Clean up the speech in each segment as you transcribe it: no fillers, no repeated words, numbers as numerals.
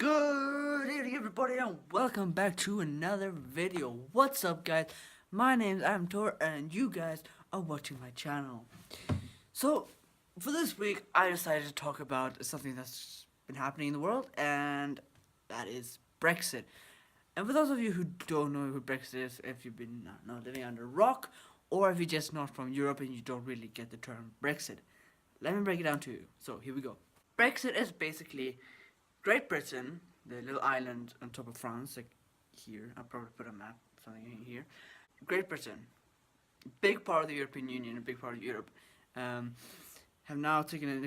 Good evening, everybody, and welcome back to another video. What's up, guys? My name's Adam Tor, and you guys are watching my channel. So, for this week, I decided to talk about something that's been happening in the world, and that is Brexit. And for those of you who don't know who Brexit is, if you've been living under a rock, or if you're just not from Europe and you don't really get the term Brexit, let me break it down to you. So, here we go. Brexit is basically Great Britain, the little island on top of France, like here. I'll probably put a map, something in here. Great Britain, big part of the European Union, a big part of Europe, have now taken an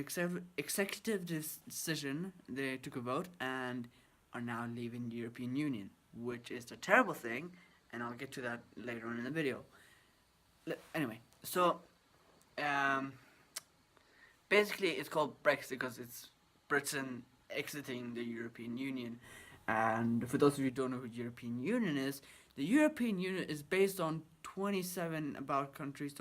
executive decision. They took a vote and are now leaving the European Union, which is a terrible thing, and I'll get to that later on in the video. Anyway, so basically it's called Brexit because it's Britain exiting the European Union. And for those of you who don't know who the European Union is, the European Union is based on 27 about countries,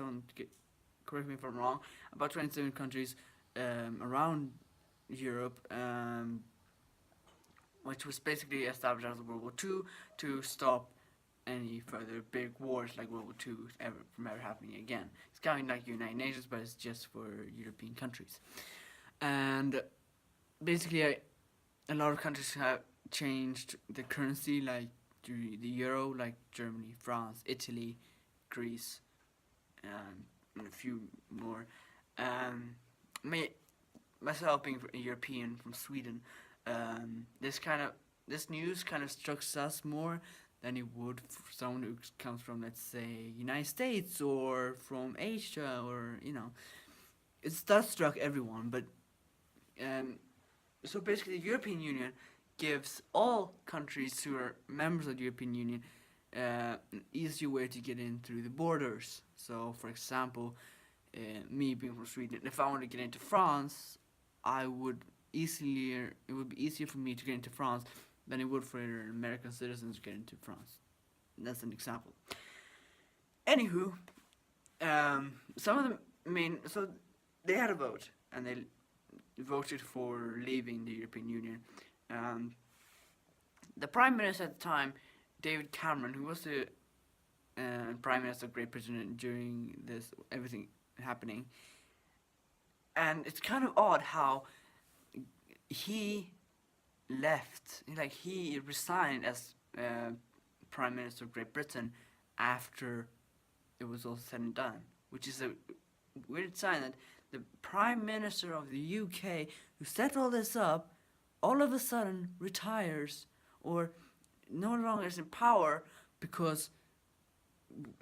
correct me if I'm wrong, about 27 countries around Europe, which was basically established after World War II to stop any further big wars like World War II from ever happening again. It's kind of like United Nations, but it's just for European countries. And basically, a lot of countries have changed the currency, like the euro, like Germany, France, Italy, Greece, and a few more. Myself being a European from Sweden, this news kind of struck us more than it would for someone who comes from, let's say, United States or from Asia, or that struck everyone. But so basically, the European Union gives all countries who are members of the European Union an easier way to get in through the borders. So, for example, me being from Sweden, if I wanted to get into France, it would be easier for me to get into France than it would for American citizens to get into France. That's an example. Anywho, some of so they had a vote, and they voted for leaving the European Union. The Prime Minister at the time, David Cameron, who was the Prime Minister of Great Britain during everything happening, and it's kind of odd how he left, he resigned as Prime Minister of Great Britain after it was all said and done, which is a weird sign that the Prime Minister of the UK, who set all this up, all of a sudden retires or no longer is in power because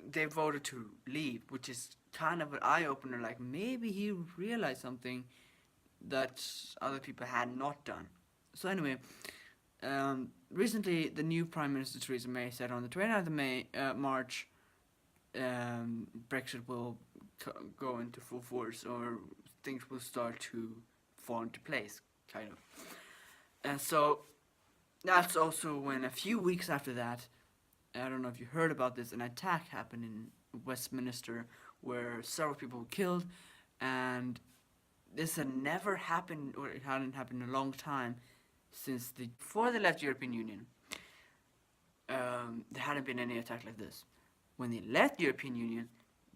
they voted to leave, which is kind of an eye-opener. Like, maybe he realized something that other people had not done. So anyway, recently the new Prime Minister Theresa May said on the 29th of March, Brexit will go into full force, or things will start to fall into place, kind of. And so that's also when a few weeks after that, I don't know if you heard about this, an attack happened in Westminster where several people were killed, and this had never happened, or it hadn't happened in a long time since before they left the European Union. There hadn't been any attack like this. When they left the European Union,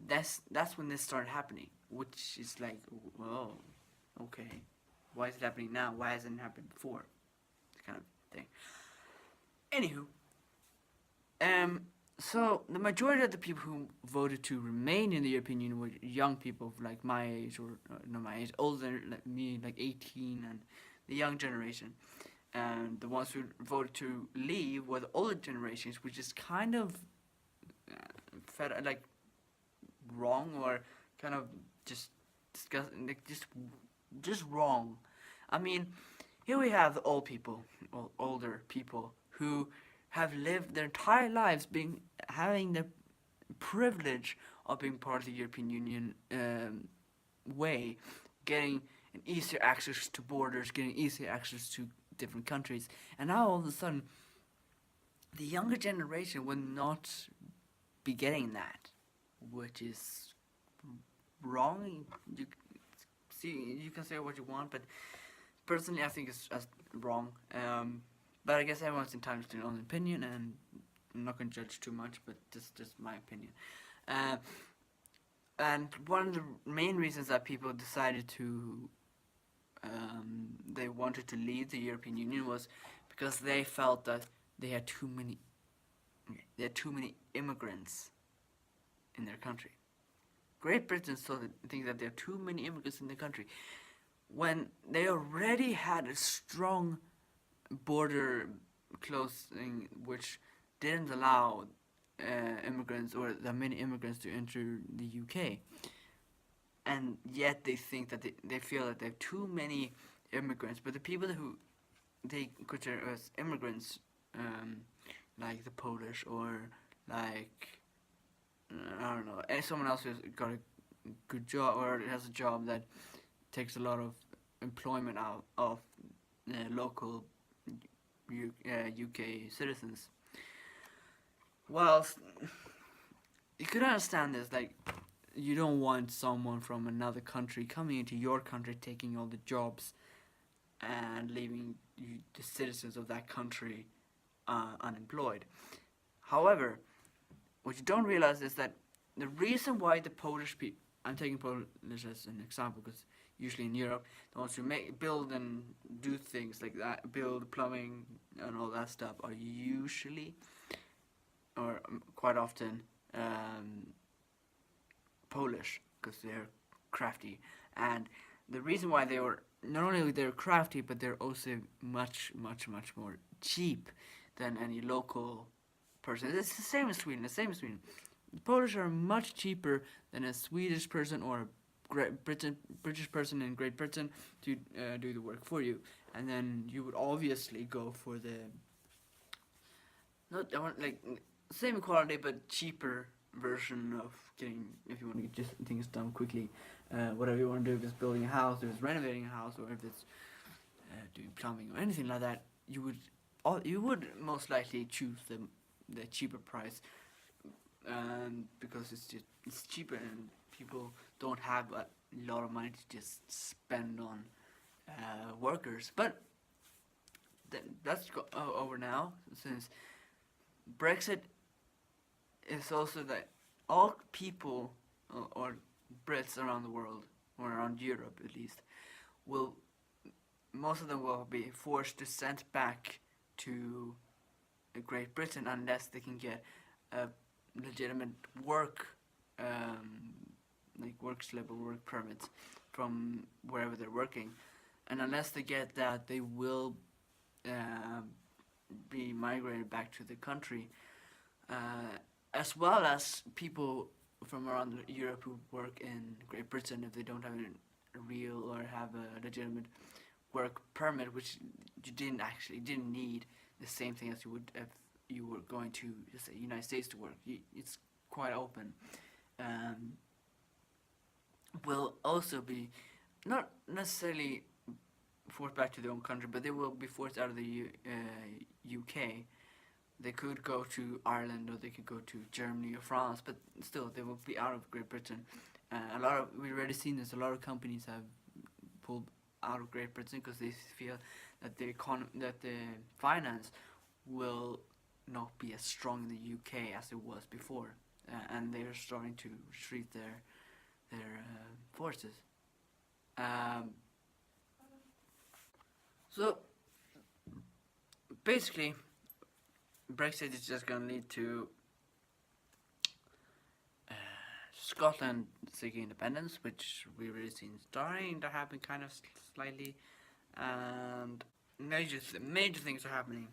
that's when this started happening, which is like, whoa, okay, why is it happening now? Why hasn't it happened before? Kind of thing. Anywho, so the majority of the people who voted to remain in the European Union were young people like my age, or not my age, older like me, like 18, and the young generation. And the ones who voted to leave were the older generations, which is kind of wrong, or kind of just disgusting, like just wrong. I mean, here we have the older people who have lived their entire lives having the privilege of being part of the European Union way, getting an easier access to borders, getting easier access to different countries, and now all of a sudden, the younger generation will not be getting that, which is wrong. You can say what you want, but personally, I think it's wrong. But I guess everyone's entitled to their own opinion, and I'm not going to judge too much, but this is just my opinion. Uh, and one of the main reasons that people decided to they wanted to leave the European Union was because they felt that they had too many immigrants in their country. Great Britain saw think that there are too many immigrants in the country when they already had a strong border closing which didn't allow immigrants or that many immigrants to enter the UK. And yet they think that they feel that they have too many immigrants. But the people who they consider as immigrants, like the Polish or like I don't know, someone else who's got a good job or has a job that takes a lot of employment out of local UK citizens. Well, you could understand this, like you don't want someone from another country coming into your country, taking all the jobs, and leaving the citizens of that country unemployed. However, what you don't realize is that the reason why the Polish people, I'm taking Polish as an example because usually in Europe, the ones who build and do things like that, build plumbing and all that stuff, are usually, or quite often, Polish, because they're crafty. And the reason why they were, not only they're crafty, but they're also much more cheap than any local person. It's the same in Sweden. The Polish are much cheaper than a Swedish person or a British person in Great Britain to do the work for you. And then you would obviously go for the same quality but cheaper version of getting, if you want to get just things done quickly, whatever you want to do, if it's building a house, if it's renovating a house, or if it's doing plumbing or anything like that, you would most likely choose the cheaper price, because it's cheaper and people don't have a lot of money to just spend on workers. But that's over now, since Brexit is also that all people or Brits around the world, or around Europe at least, most of them will be forced to send back to Great Britain unless they can get a legitimate work, like work slip or work permits from wherever they're working. And unless they get that, they will be migrated back to the country, as well as people from around Europe who work in Great Britain, if they don't have a real or have a legitimate work permit, which you didn't need the same thing as you would if you were going to just say United States to work. It's quite open. Will also be not necessarily forced back to their own country, but they will be forced out of the UK. They could go to Ireland or they could go to Germany or France, but still they will be out of Great Britain. We've already seen this. A lot of companies have pulled out of Great Britain because they feel that the finance will not be as strong in the UK as it was before, and they're starting to retreat their forces. So basically, Brexit is just going to lead to Scotland seeking independence, which we've already seen starting to happen kind of slightly, and major things are happening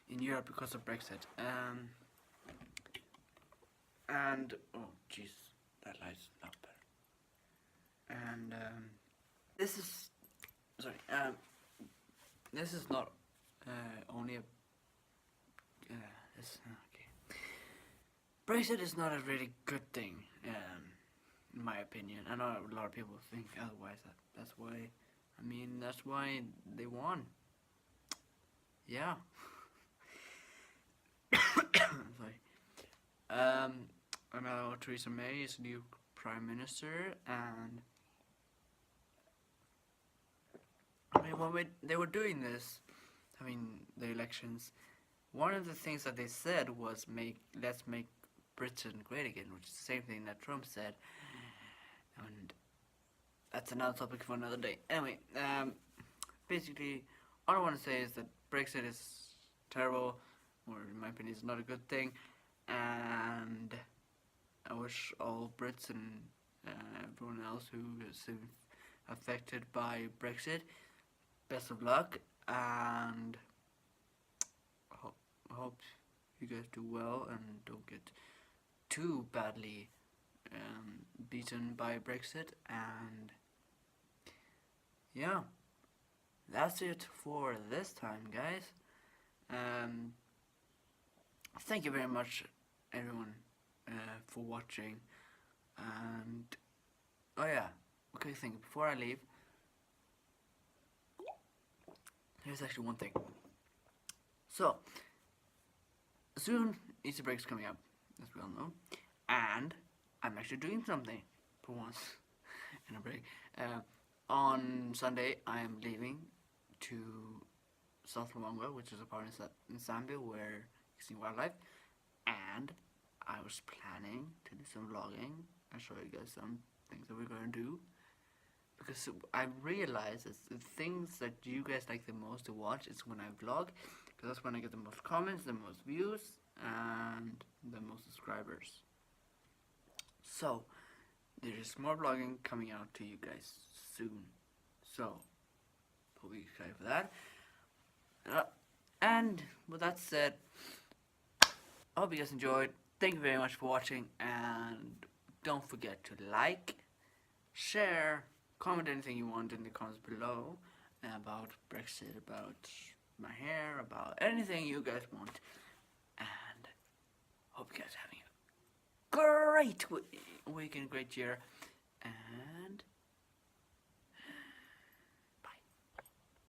in Europe because of Brexit. And oh jeez, that light's not better. And this is not only a okay. Brexit is not a really good thing, in my opinion. I know a lot of people think otherwise. That's why they won. Yeah. Sorry. And now Theresa May is new Prime Minister, and I mean when they were doing this, I mean the elections, one of the things that they said was let's make Britain great again, which is the same thing that Trump said, and that's another topic for another day. Anyway, basically, all I want to say is that Brexit is terrible, or in my opinion, is not a good thing, and I wish all Brits and everyone else who is affected by Brexit best of luck, and hope you guys do well and don't get too badly beaten by Brexit. And yeah, that's it for this time, guys. Thank you very much, everyone, for watching. And oh yeah, okay, thing before I leave, here's actually one thing. So soon Easter break's coming up, as we all know, and I'm actually doing something for once in a break. On Sunday, I am leaving to South Luangwa, which is a part in Zambia where you see wildlife, and I was planning to do some vlogging and show you guys some things that we're going to do, because I realized that the things that you guys like the most to watch is when I vlog, because that's when I get the most comments, the most views, and the most subscribers. So there is more vlogging coming out to you guys soon, so hope you're excited for that. And with that said, I hope you guys enjoyed. Thank you very much for watching, and don't forget to like, share, comment anything you want in the comments below about Brexit, about my hair, about anything you guys want. And hope you guys are having a great week and great year. And